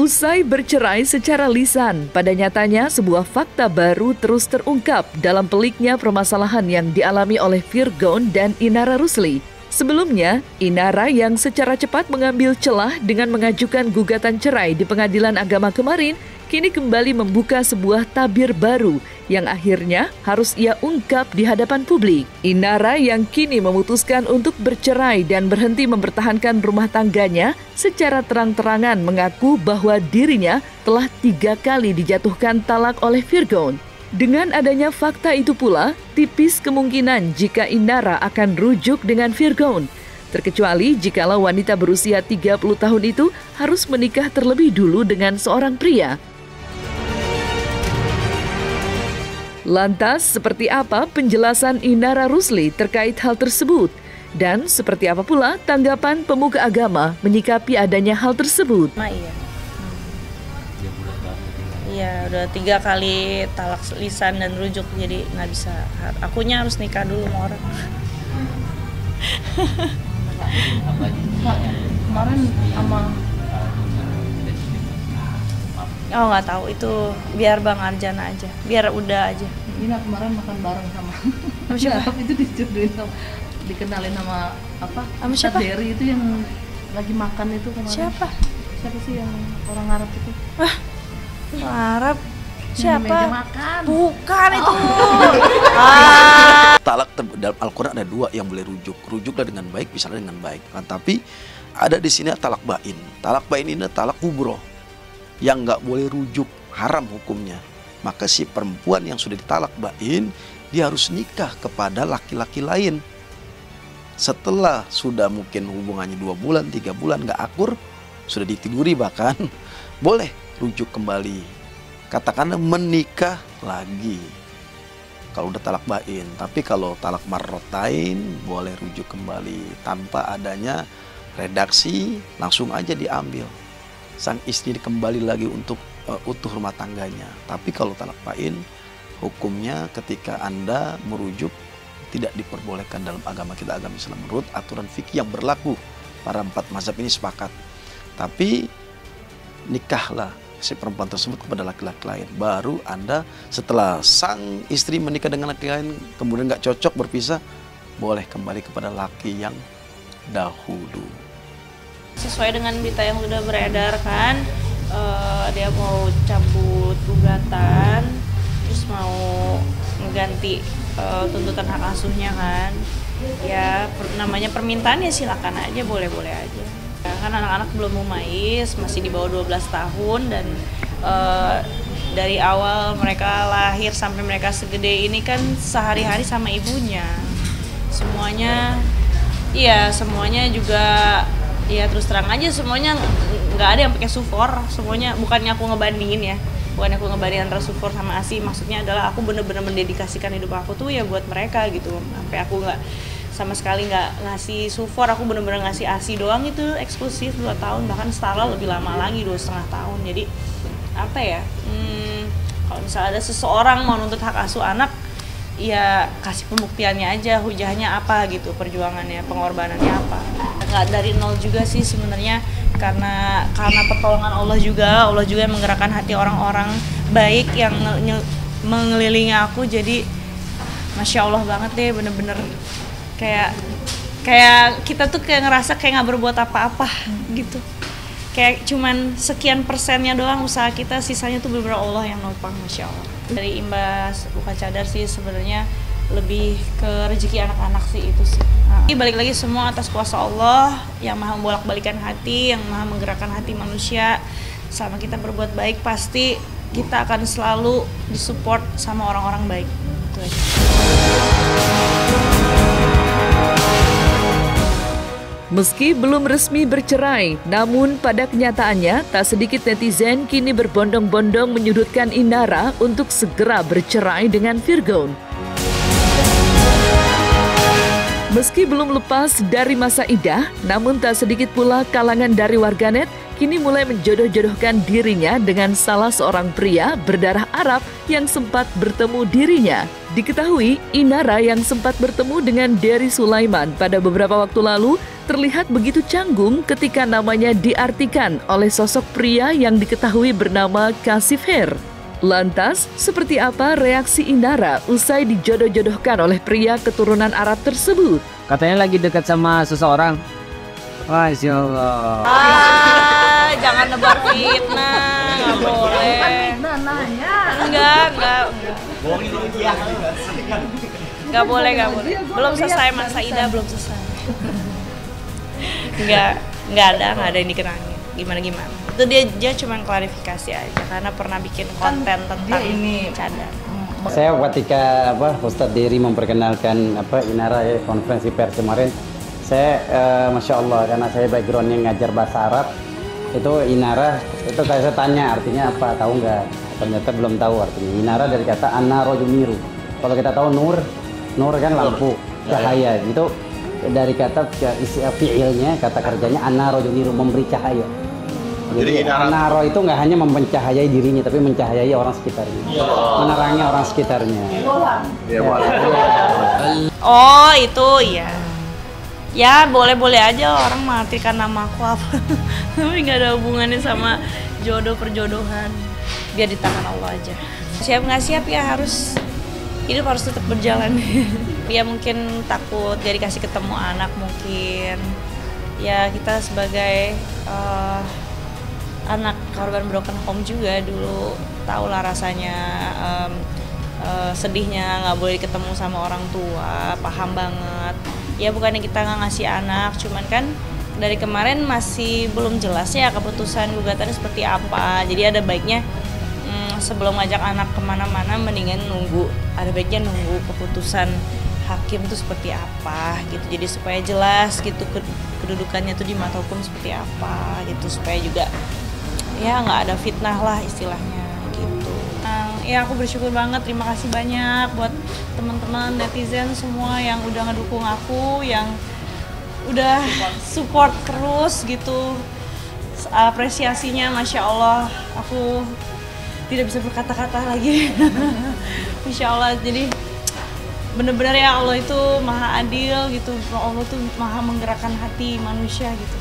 Usai bercerai secara lisan, pada nyatanya sebuah fakta baru terus terungkap dalam peliknya permasalahan yang dialami oleh Virgon dan Inara Rusli. Sebelumnya, Inara yang secara cepat mengambil celah dengan mengajukan gugatan cerai di Pengadilan Agama kemarin, kini kembali membuka sebuah tabir baru yang akhirnya harus ia ungkap di hadapan publik. Inara yang kini memutuskan untuk bercerai dan berhenti mempertahankan rumah tangganya secara terang-terangan mengaku bahwa dirinya telah 3 kali dijatuhkan talak oleh Virgon. Dengan adanya fakta itu pula, tipis kemungkinan jika Inara akan rujuk dengan Virgon. Terkecuali jikalau wanita berusia 30 tahun itu harus menikah terlebih dulu dengan seorang pria. Lantas, seperti apa penjelasan Inara Rusli terkait hal tersebut? Dan seperti apa pula tanggapan pemuka agama menyikapi adanya hal tersebut? Iya, udah 3 kali talak lisan dan rujuk, jadi nggak bisa. Akunya harus nikah dulu sama orang. Kemarin sama nggak tahu, itu biar Bang Arjana aja, biar udah aja. Ini kemarin makan bareng sama siapa? Itu dijodohin sama, dikenalin sama apa? Sama siapa? Derry itu yang lagi makan itu kemarin. Siapa? Siapa sih yang orang Arab itu? Arab? Siapa? Meja makan. Bukan itu. Talak dalam Al-Quran ada 2 yang boleh rujuk. Rujuklah dengan baik, misalnya dengan baik. Tapi ada di sini talak bain. Talak bain ini talak kubro yang nggak boleh rujuk, haram hukumnya. Maka si perempuan yang sudah ditalak bain, dia harus nikah kepada laki-laki lain. Setelah sudah mungkin hubungannya 2 bulan, 3 bulan nggak akur, sudah ditiduri bahkan, boleh rujuk kembali. Katakanlah menikah lagi kalau udah talak bain. Tapi kalau talak marrotain boleh rujuk kembali tanpa adanya redaksi, langsung aja diambil. Sang istri kembali lagi untuk utuh rumah tangganya. Tapi kalau talak bain, hukumnya ketika Anda merujuk tidak diperbolehkan dalam agama kita, agama Islam, menurut aturan fikih yang berlaku. Para 4 mazhab ini sepakat. Tapi nikahlah si perempuan tersebut kepada laki-laki lain. Baru Anda setelah sang istri menikah dengan laki lain kemudian nggak cocok berpisah, boleh kembali kepada laki yang dahulu. Sesuai dengan berita yang sudah beredar kan, dia mau cabut gugatan, terus mau mengganti tuntutan hak asuhnya kan. Ya namanya permintaan ya silakan aja, boleh-boleh aja. Kan anak-anak belum mumais, masih di bawah 12 tahun dan dari awal mereka lahir sampai mereka segede ini kan sehari-hari sama ibunya. Semuanya juga ya terus terang aja, semuanya nggak ada yang pakai sufor, semuanya. Bukannya aku ngebandingin ya, bukannya aku ngebandingin antara sufor sama ASI, maksudnya adalah aku bener-bener mendedikasikan hidup aku tuh ya buat mereka gitu. Sampai aku nggak sama sekali nggak ngasih sufor, aku bener-bener ngasih ASI doang, itu eksklusif 2 tahun, bahkan setara lebih lama lagi 2,5 tahun. Jadi apa ya, kalau misalnya ada seseorang mau nuntut hak asuh anak, ya kasih pembuktiannya aja, hujahnya apa gitu, perjuangannya, pengorbanannya apa. Nggak dari nol juga sih sebenarnya, karena pertolongan Allah juga yang menggerakkan hati orang-orang baik yang mengelilingi aku. Jadi Masya Allah banget deh, bener-bener kayak kita tuh kayak ngerasa kayak nggak berbuat apa-apa gitu, kayak cuman sekian persennya doang usaha kita, sisanya tuh bener-bener Allah yang nopang. Masya Allah. Dari imbas buka cadar sih sebenarnya lebih ke rezeki anak-anak sih, itu sih. Balik lagi semua atas kuasa Allah yang maha membolak-balikan hati, yang maha menggerakkan hati manusia. Selama kita berbuat baik, pasti kita akan selalu disupport sama orang-orang baik. Itu aja. Meski belum resmi bercerai, namun pada kenyataannya tak sedikit netizen kini berbondong-bondong menyudutkan Inara untuk segera bercerai dengan Virgon. Meski belum lepas dari masa idah, namun tak sedikit pula kalangan dari warganet kini mulai menjodoh-jodohkan dirinya dengan salah seorang pria berdarah Arab yang sempat bertemu dirinya. Diketahui, Inara yang sempat bertemu dengan Derry Sulaiman pada beberapa waktu lalu terlihat begitu canggung ketika namanya diartikan oleh sosok pria yang diketahui bernama Kasif Her. Lantas, seperti apa reaksi Inara usai dijodoh-jodohkan oleh pria keturunan Arab tersebut? Katanya lagi dekat sama seseorang. Masya Allah. Jangan nebar fitnah, nggak boleh. Enggak. Nggak boleh. Belum selesai masa Ida, belum selesai. Nggak ada yang dikenangin. Gimana? Itu dia cuma klarifikasi aja karena pernah bikin konten tentang ini cadar. Saya ketika Ustadz Dery memperkenalkan Inara ya, konferensi pers kemarin, saya masya Allah karena saya backgroundnya ngajar bahasa Arab, itu Inara itu saya tanya artinya apa, tahu nggak? Ternyata belum tahu artinya. Inara dari kata anna rojuniru. Kalau kita tahu nur kan lampu, cahaya. Itu dari kata isi fiilnya, kata kerjanya anna rojuniru, memberi cahaya. Jadi Anaro itu nggak hanya mencahayai dirinya, tapi mencahayai orang sekitarnya, menerangi orang sekitarnya. Oh itu ya boleh aja orang mengartikan nama aku apa, tapi nggak ada hubungannya sama jodoh perjodohan. Biar di tangan Allah aja. Siap nggak siap ya hidup harus tetap berjalan. Dia mungkin takut dia dikasih ketemu anak mungkin. Ya kita sebagai anak korban broken home juga dulu tahulah rasanya sedihnya nggak boleh ketemu sama orang tua, paham banget. Ya bukannya kita nggak ngasih anak, cuman kan dari kemarin masih belum jelas ya keputusan gugatannya seperti apa. Jadi ada baiknya sebelum ngajak anak kemana-mana mendingan ada baiknya nunggu keputusan hakim itu seperti apa gitu. Jadi supaya jelas gitu kedudukannya tuh di mata hukum seperti apa gitu, supaya juga ya nggak ada fitnah lah istilahnya gitu. Ya aku bersyukur banget, terima kasih banyak buat teman-teman netizen semua yang udah ngedukung aku, yang udah support terus gitu. Apresiasinya masya Allah, aku tidak bisa berkata-kata lagi. Masya Allah, jadi benar-benar ya Allah itu maha adil gitu, Allah tuh maha menggerakkan hati manusia gitu.